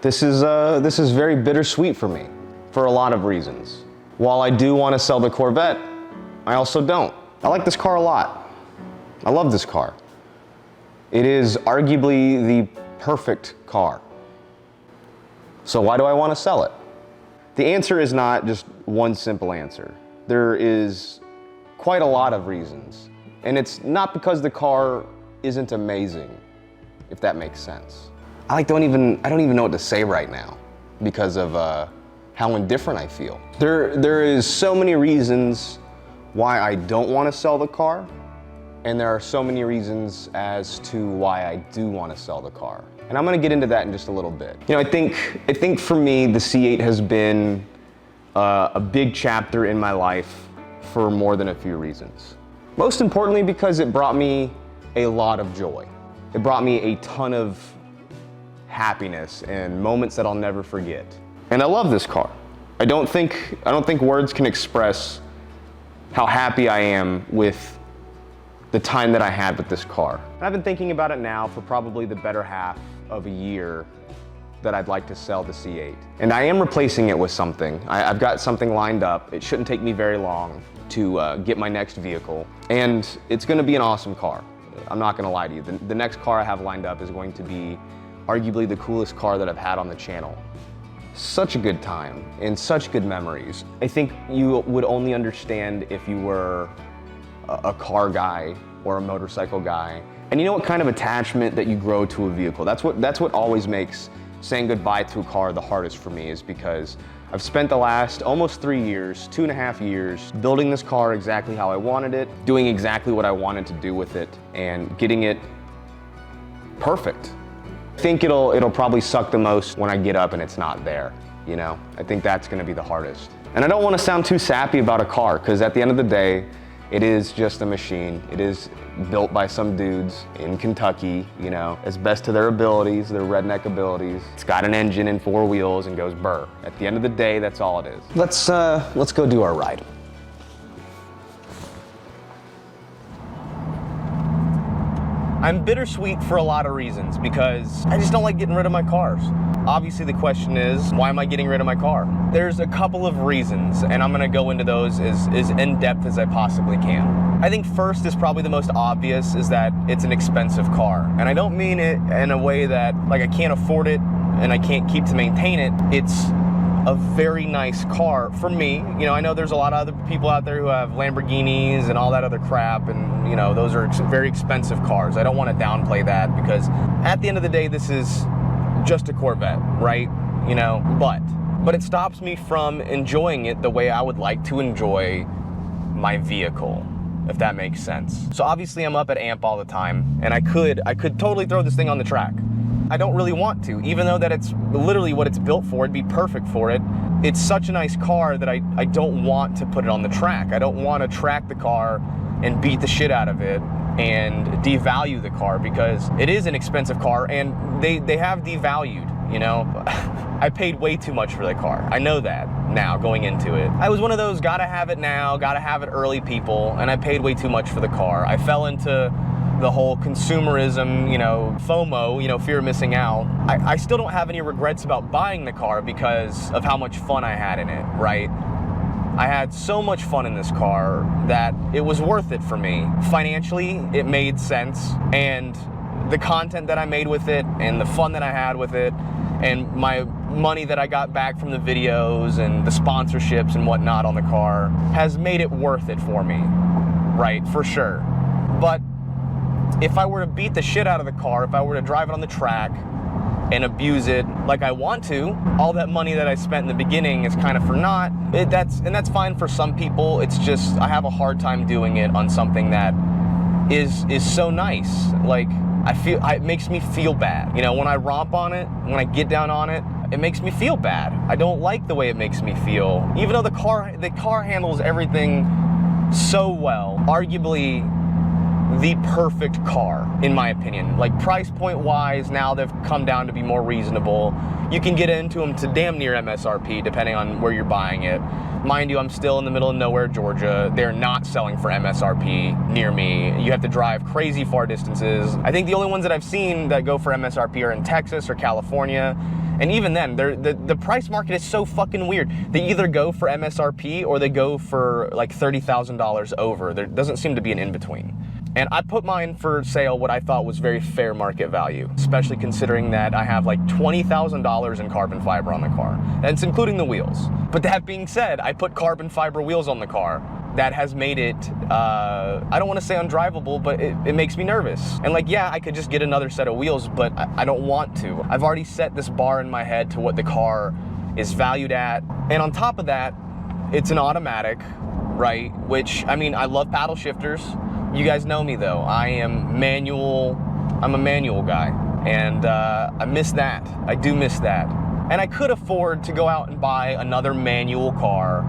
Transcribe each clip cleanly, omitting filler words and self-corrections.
This is very bittersweet for me, for a lot of reasons. While I do want to sell the Corvette, I also don't. I like this car a lot. I love this car. It is arguably the perfect car. So why do I want to sell it? The answer is not just one simple answer. There is quite a lot of reasons. And it's not because the car isn't amazing, if that makes sense. I don't even know what to say right now because of how indifferent I feel. There is so many reasons why I don't want to sell the car, and there are so many reasons as to why I do want to sell the car. And I'm going to get into that in just a little bit. You know, I think for me, the C8 has been a big chapter in my life for more than a few reasons. Most importantly, because it brought me a lot of joy. It brought me a ton of happiness and moments that I'll never forget. And I love this car. I don't think words can express how happy I am with the time that I had with this car. And I've been thinking about it now for probably the better half of a year that I'd like to sell the C8. And I am replacing it with something. I've got something lined up. It shouldn't take me very long to get my next vehicle. And it's gonna be an awesome car. I'm not gonna lie to you. The next car I have lined up is going to be arguably the coolest car that I've had on the channel. Such a good time and such good memories. I think you would only understand if you were a car guy or a motorcycle guy. And you know what kind of attachment that you grow to a vehicle. That's what always makes saying goodbye to a car the hardest for me, is because I've spent the last almost 3 years, 2.5 years, building this car exactly how I wanted it, doing exactly what I wanted to do with it, and getting it perfect. I think it'll probably suck the most when I get up and it's not there, you know? I think that's gonna be the hardest. And I don't wanna sound too sappy about a car, because at the end of the day, it is just a machine. It is built by some dudes in Kentucky, you know, as best to their abilities, their redneck abilities. It's got an engine and 4 wheels and goes burr. At the end of the day, that's all it is. Let's go do our ride. I'm bittersweet for a lot of reasons, because I just don't like getting rid of my cars. Obviously the question is, why am I getting rid of my car? There's a couple of reasons, and I'm gonna go into those as in-depth as I possibly can. I think first is probably the most obvious, is that it's an expensive car. And I don't mean it in a way that, like, I can't afford it and I can't keep to maintain it. It's a very nice car for me. You know, I know there's a lot of other people out there who have Lamborghinis and all that other crap, and you know, those are very expensive cars. I don't want to downplay that, because at the end of the day, this is just a Corvette, right? You know, but it stops me from enjoying it the way I would like to enjoy my vehicle, if that makes sense. So obviously I'm up at AMP all the time, and I could totally throw this thing on the track. I don't really want to, even though that it's literally what it's built for. It'd be perfect for it. It's such a nice car that I don't want to put it on the track. I don't want to track the car and beat the shit out of it and devalue the car, because it is an expensive car, and they have devalued, you know? I paid way too much for the car. I know that now going into it. I was one of those gotta have it now, gotta have it early people, and I paid way too much for the car. I fell into the whole consumerism, you know, FOMO, you know, fear of missing out. I still don't have any regrets about buying the car because of how much fun I had in it, right? I had so much fun in this car that it was worth it for me. Financially, it made sense, and the content that I made with it, and the fun that I had with it, and my money that I got back from the videos and the sponsorships and whatnot on the car has made it worth it for me, right? For sure. But if I were to beat the shit out of the car, if I were to drive it on the track and abuse it like I want to, all that money that I spent in the beginning is kind of for naught. That's fine for some people. It's just, I have a hard time doing it on something that is so nice. Like, it makes me feel bad. You know, when I romp on it, when I get down on it, it makes me feel bad. I don't like the way it makes me feel. Even though the car handles everything so well, arguably the perfect car, in my opinion. Like, price point wise, now they've come down to be more reasonable. You can get into them to damn near MSRP depending on where you're buying it. Mind you, I'm still in the middle of nowhere, Georgia. They're not selling for MSRP near me. You have to drive crazy far distances. I think the only ones that I've seen that go for MSRP are in Texas or California. And even then, the price market is so fucking weird. They either go for MSRP or they go for like $30,000 over. There doesn't seem to be an in-between. And I put mine for sale what I thought was very fair market value, especially considering that I have like $20,000 in carbon fiber on the car. That's including the wheels. But that being said, I put carbon fiber wheels on the car. That has made it, I don't want to say undrivable, but it makes me nervous. And like, yeah, I could just get another set of wheels, but I don't want to. I've already set this bar in my head to what the car is valued at. And on top of that, it's an automatic, right? Which, I mean, I love paddle shifters. You guys know me though, I'm a manual guy, and I miss that. I do miss that. And I could afford to go out and buy another manual car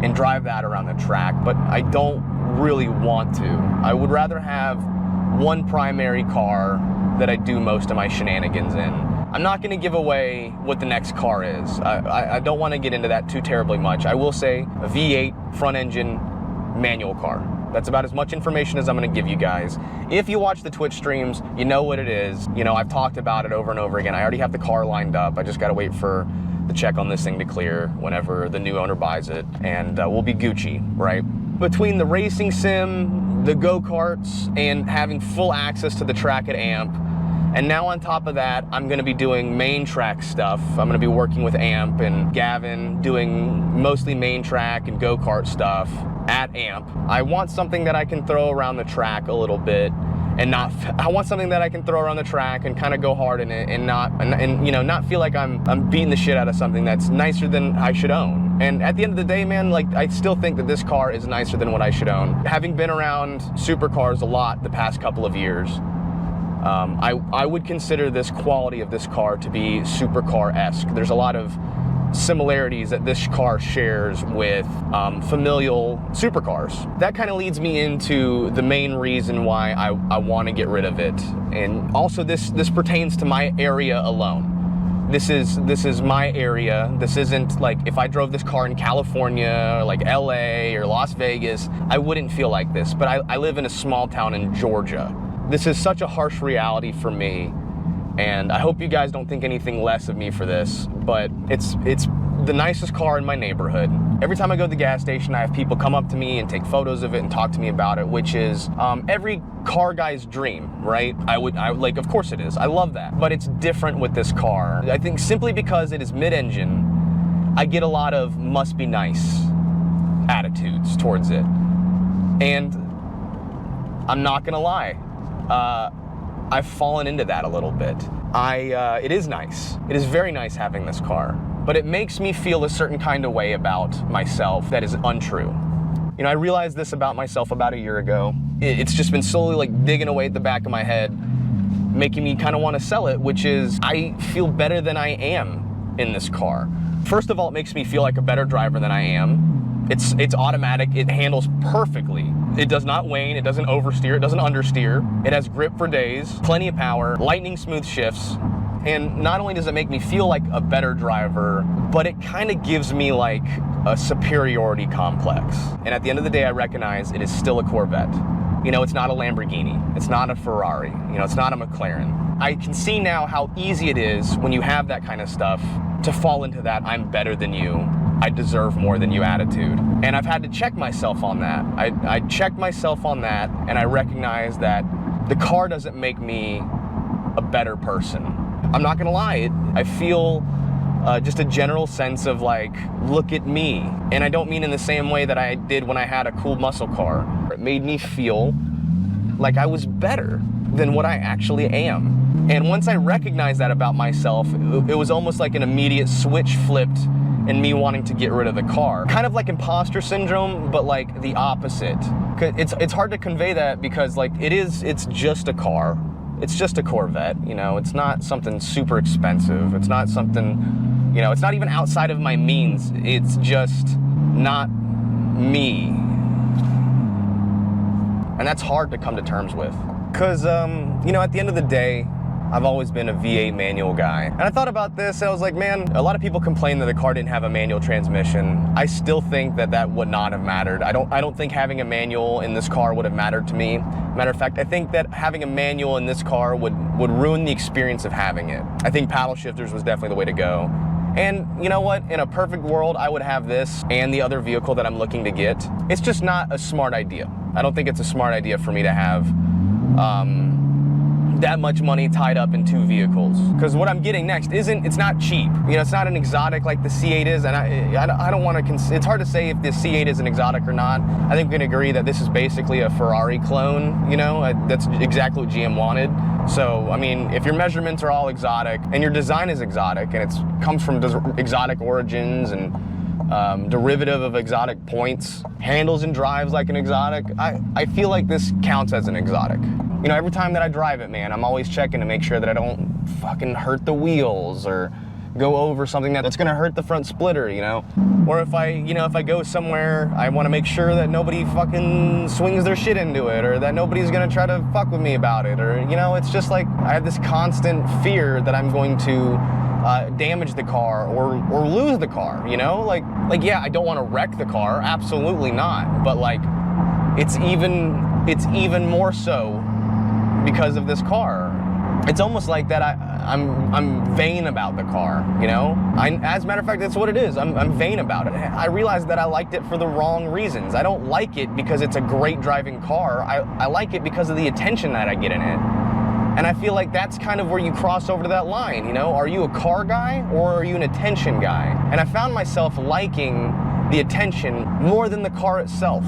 and drive that around the track, but I don't really want to. I would rather have one primary car that I do most of my shenanigans in. I'm not gonna give away what the next car is. I don't wanna get into that too terribly much. I will say a V8 front engine manual car. That's about as much information as I'm gonna give you guys. If you watch the Twitch streams, you know what it is. You know, I've talked about it over and over again. I already have the car lined up. I just gotta wait for the check on this thing to clear whenever the new owner buys it, and we'll be Gucci, right? Between the racing sim, the go-karts, and having full access to the track at AMP, and now on top of that, I'm gonna be doing main track stuff. I'm gonna be working with AMP and Gavin, doing mostly main track and go-kart stuff at AMP. I want something that I can throw around the track a little bit, and I want something that I can throw around the track and kind of go hard in it, and you know, not feel like I'm beating the shit out of something that's nicer than I should own. And at the end of the day, man, like, I still think that this car is nicer than what I should own. Having been around supercars a lot the past couple of years, I would consider this quality of this car to be supercar-esque. There's a lot of similarities that this car shares with familial supercars. That kind of leads me into the main reason why I want to get rid of it. And also this pertains to my area alone. This is my area. This isn't like if I drove this car in California, or like LA or Las Vegas, I wouldn't feel like this. But I live in a small town in Georgia. This is such a harsh reality for me, and I hope you guys don't think anything less of me for this, but it's the nicest car in my neighborhood. Every time I go to the gas station, I have people come up to me and take photos of it and talk to me about it, which is every car guy's dream, right? I would like, of course it is. I love that, but it's different with this car. I think simply because it is mid-engine, I get a lot of must be nice attitudes towards it. And I'm not gonna lie, I've fallen into that a little bit. It is nice. It is very nice having this car, but it makes me feel a certain kind of way about myself that is untrue. You know, I realized this about myself about a year ago. It's just been slowly like digging away at the back of my head, making me kind of want to sell it, which is I feel better than I am in this car. First of all, it makes me feel like a better driver than I am. It's automatic, it handles perfectly. It does not wane, it doesn't oversteer, it doesn't understeer. It has grip for days, plenty of power, lightning smooth shifts. And not only does it make me feel like a better driver, but it kind of gives me like a superiority complex. And at the end of the day, I recognize it is still a Corvette. You know, it's not a Lamborghini, it's not a Ferrari, you know, it's not a McLaren. I can see now how easy it is when you have that kind of stuff to fall into that I'm better than you, I deserve more than you attitude. And I've had to check myself on that. I checked myself on that, and I recognize that the car doesn't make me a better person. I'm not gonna lie, I feel just a general sense of like, look at me. And I don't mean in the same way that I did when I had a cool muscle car. It made me feel like I was better than what I actually am. And once I recognized that about myself, it was almost like an immediate switch flipped in me wanting to get rid of the car. Kind of like imposter syndrome, but like the opposite. It's hard to convey that because like it's just a car. It's just a Corvette, you know, it's not something super expensive. It's not something, you know, it's not even outside of my means. It's just not me. And that's hard to come to terms with. Because, you know, at the end of the day, I've always been a V8 manual guy. And I thought about this, and I was like, man, a lot of people complain that the car didn't have a manual transmission. I still think that that would not have mattered. I don't think having a manual in this car would have mattered to me. Matter of fact, I think that having a manual in this car would ruin the experience of having it. I think paddle shifters was definitely the way to go. And you know what? In a perfect world, I would have this and the other vehicle that I'm looking to get. It's just not a smart idea. I don't think it's a smart idea for me to have that much money tied up in 2 vehicles. Because what I'm getting next it's not cheap. You know, it's not an exotic like the C8 is, and I don't want to, it's hard to say if the C8 is an exotic or not. I think we can agree that this is basically a Ferrari clone, you know, that's exactly what GM wanted. So, I mean, if your measurements are all exotic, and your design is exotic, and it comes from exotic origins, and derivative of exotic points, handles and drives like an exotic, I feel like this counts as an exotic. You know, every time that I drive it, man, I'm always checking to make sure that I don't fucking hurt the wheels or go over something that's gonna hurt the front splitter, you know? Or if I go somewhere, I wanna make sure that nobody fucking swings their shit into it, or that nobody's gonna try to fuck with me about it, or, you know, it's just like, I have this constant fear that I'm going to damage the car or lose the car, you know? Like, yeah, I don't wanna wreck the car, absolutely not, but like, it's even more so because of this car. It's almost like that I'm vain about the car, you know? As a matter of fact, that's what it is. I'm vain about it. I realized that I liked it for the wrong reasons. I don't like it because it's a great driving car. I like it because of the attention that I get in it. And I feel like that's kind of where you cross over to that line, you know? Are you a car guy or are you an attention guy? And I found myself liking the attention more than the car itself.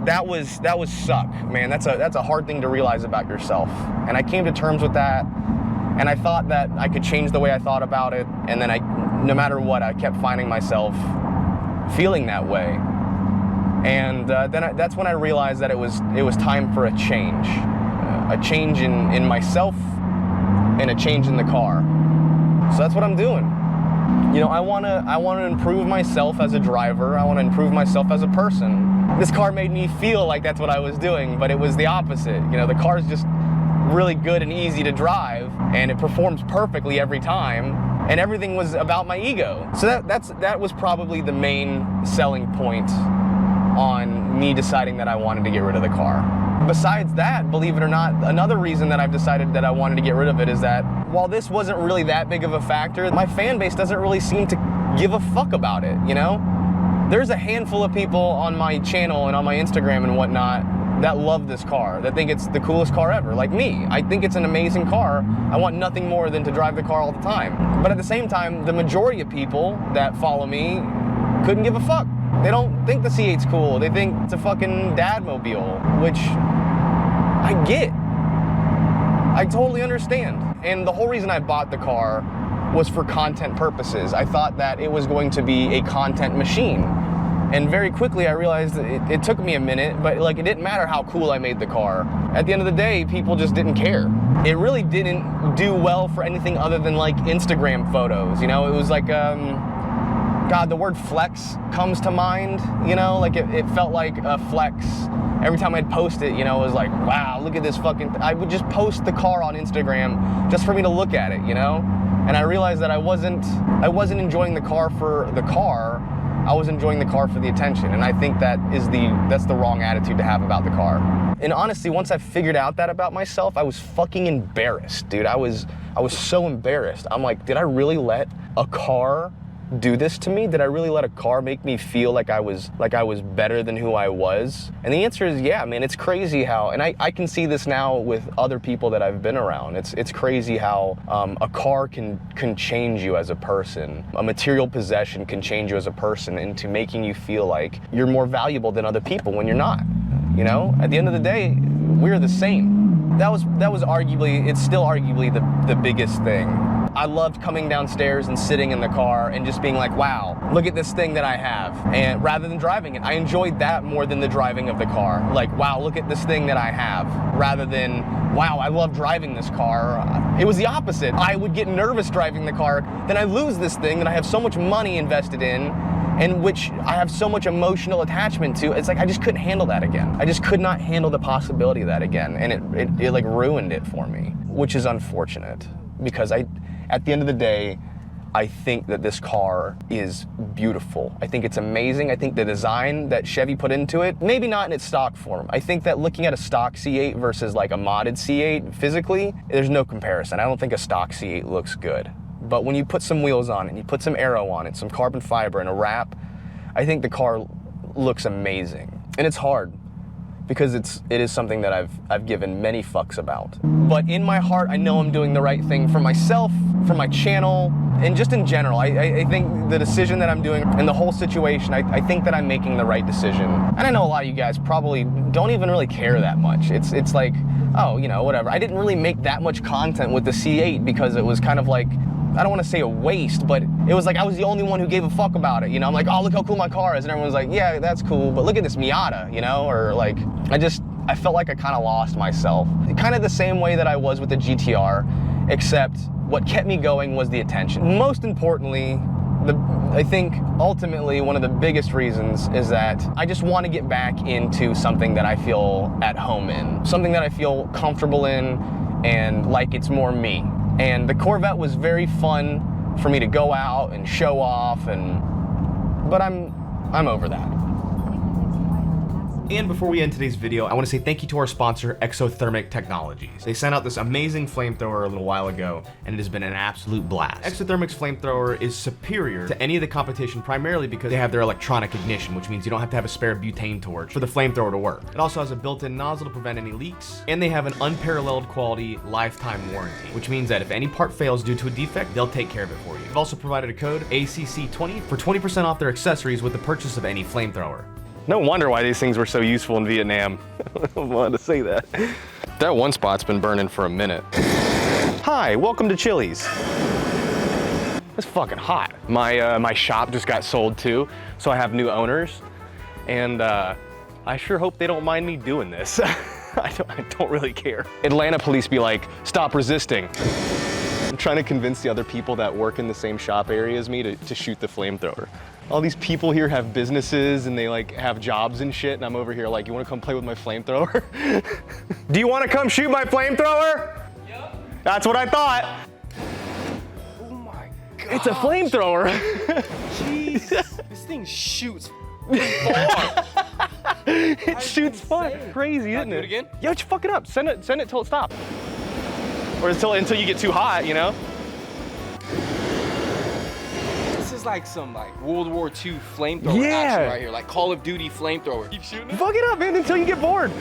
That was suck, man. That's a hard thing to realize about yourself. And I came to terms with that, and I thought that I could change the way I thought about it, and then no matter what, I kept finding myself feeling that way. And that's when I realized that it was time for a change in myself, and a change in the car. So that's what I'm doing. You know, I wanna improve myself as a driver. I wanna improve myself as a person. This car made me feel like that's what I was doing, but it was the opposite. You know, the car's just really good and easy to drive, and it performs perfectly every time, and everything was about my ego. So that was probably the main selling point on me deciding that I wanted to get rid of the car. Besides that, believe it or not, another reason that I've decided that I wanted to get rid of it is that while this wasn't really that big of a factor, my fan base doesn't really seem to give a fuck about it, you know? There's a handful of people on my channel and on my Instagram and whatnot that love this car, that think it's the coolest car ever, like me. I think it's an amazing car. I want nothing more than to drive the car all the time. But at the same time, the majority of people that follow me couldn't give a fuck. They don't think the C8's cool. They think it's a fucking dadmobile, which I get. I totally understand. And the whole reason I bought the car was for content purposes. I thought that it was going to be a content machine. And very quickly I realized that it took me a minute, but like it didn't matter how cool I made the car. At the end of the day, people just didn't care. It really didn't do well for anything other than like Instagram photos. You know, it was like, God, the word flex comes to mind, you know, like it felt like a flex. Every time I'd post it, you know, it was like, wow, look at this fucking, I would just post the car on Instagram just for me to look at it, you know? And I realized that I wasn't enjoying the car for the car, I was enjoying the car for the attention. And I think that's the wrong attitude to have about the car. And honestly, once I figured out that about myself, I was fucking embarrassed, dude. I was so embarrassed. I'm like, did I really let a car do this to me? Did I really let a car make me feel like I was better than who I was? And the answer is yeah, man. It's crazy how, and I can see this now with other people that I've been around. It's crazy how a car can change you as a person. A material possession can change you as a person into making you feel like you're more valuable than other people when you're not. You know, at the end of the day, we're the same. That was arguably, it's still arguably the biggest thing. I loved coming downstairs and sitting in the car and just being like, wow, look at this thing that I have. And rather than driving it, I enjoyed that more than the driving of the car. Like, wow, look at this thing that I have. Rather than, wow, I love driving this car. It was the opposite. I would get nervous driving the car, then I lose this thing that I have so much money invested in, and which I have so much emotional attachment to. It's like I just couldn't handle that again. I just could not handle the possibility of that again, and it like ruined it for me, which is unfortunate because at the end of the day, I think that this car is beautiful. I think it's amazing. I think the design that Chevy put into it, maybe not in its stock form. I think that looking at a stock C8 versus like a modded C8 physically, there's no comparison. I don't think a stock C8 looks good. But when you put some wheels on it, and you put some aero on it, some carbon fiber and a wrap, I think the car looks amazing. And it's hard because it is something that I've given many fucks about. But in my heart, I know I'm doing the right thing for myself, for my channel, and just in general. I think the decision that I'm doing and the whole situation, I think that I'm making the right decision. And I know a lot of you guys probably don't even really care that much. It's like, oh, you know, whatever. I didn't really make that much content with the C8 because it was kind of like, I don't want to say a waste, but it was like I was the only one who gave a fuck about it. You know, I'm like, oh, look how cool my car is. And everyone's like, yeah, that's cool, but look at this Miata, you know? Or like, I felt like I kind of lost myself. Kind of the same way that I was with the GTR, except what kept me going was the attention. Most importantly, I think ultimately one of the biggest reasons is that I just want to get back into something that I feel at home in, something that I feel comfortable in and like it's more me. And the Corvette was very fun for me to go out and show off, but I'm over that. And before we end today's video, I want to say thank you to our sponsor, Exothermic Technologies. They sent out this amazing flamethrower a little while ago, and it has been an absolute blast. Exothermic's flamethrower is superior to any of the competition, primarily because they have their electronic ignition, which means you don't have to have a spare butane torch for the flamethrower to work. It also has a built-in nozzle to prevent any leaks, and they have an unparalleled quality lifetime warranty, which means that if any part fails due to a defect, they'll take care of it for you. They've also provided a code, ACC20, for 20% off their accessories with the purchase of any flamethrower. No wonder why these things were so useful in Vietnam. I wanted to say that. That one spot's been burning for a minute. Hi, welcome to Chili's. It's fucking hot. My shop just got sold too, so I have new owners, and I sure hope they don't mind me doing this. I don't really care. Atlanta police be like, stop resisting. I'm trying to convince the other people that work in the same shop area as me to shoot the flamethrower. All these people here have businesses and they like have jobs and shit, and I'm over here like, you wanna come play with my flamethrower? Do you wanna come shoot my flamethrower? Yep. That's what I thought. Oh my god. It's a flamethrower. Jeez. This thing shoots far. It shoots far. Crazy, isn't it? Do it again? Yo, just fuck it up. Send it till it stops. Or until you get too hot, you know? This is like some World War II flamethrower action right here, like Call of Duty flamethrower. Keep shooting it? Fuck it up, man, until you get bored.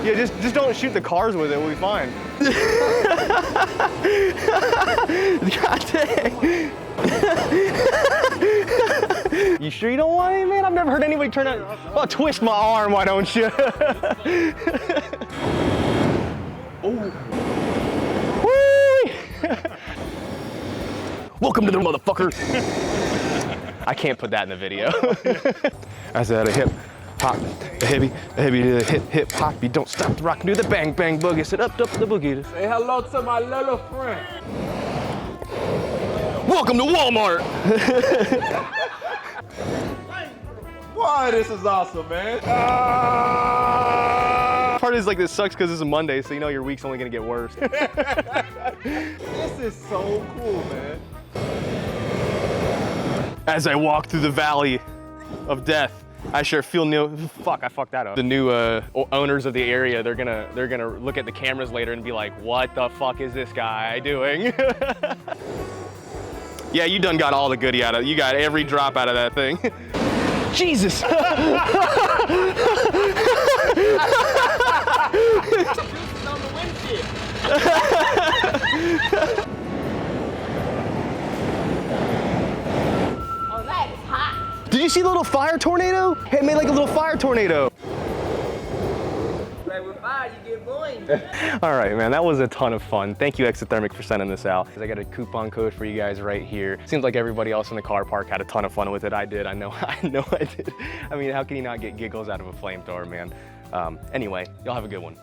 Yeah, just don't shoot the cars with it, we'll be fine. God dang. You sure you don't want it, man? I've never heard anybody turn out. Oh, twist my arm, why don't you? Oh. Welcome to the motherfucker. I can't put that in the video. I said a hip hop, a heavy to the hip hop. You don't stop the rock, do the bang bang boogie. Sit up the boogie. Say hello to my little friend. Welcome to Walmart. Wow, this is awesome, man. Part is like this sucks because it's a Monday, so you know your week's only gonna get worse. This is so cool, man. As I walk through the valley of death, I sure feel new. Fuck, I fucked that up. The new owners of the area, they're gonna look at the cameras later and be like, what the fuck is this guy doing? Yeah, you done got all the goodie out of it. You got every drop out of that thing. Jesus! Oh, that is hot. Did you see the little fire tornado? It made like a little fire tornado. Right with fire, you get boing. All right, man, that was a ton of fun. Thank you, Exothermic, for sending this out. I got a coupon code for you guys right here. Seems like everybody else in the car park had a ton of fun with it. I did, I know I did. I mean, how can you not get giggles out of a flamethrower, man? Anyway, y'all have a good one.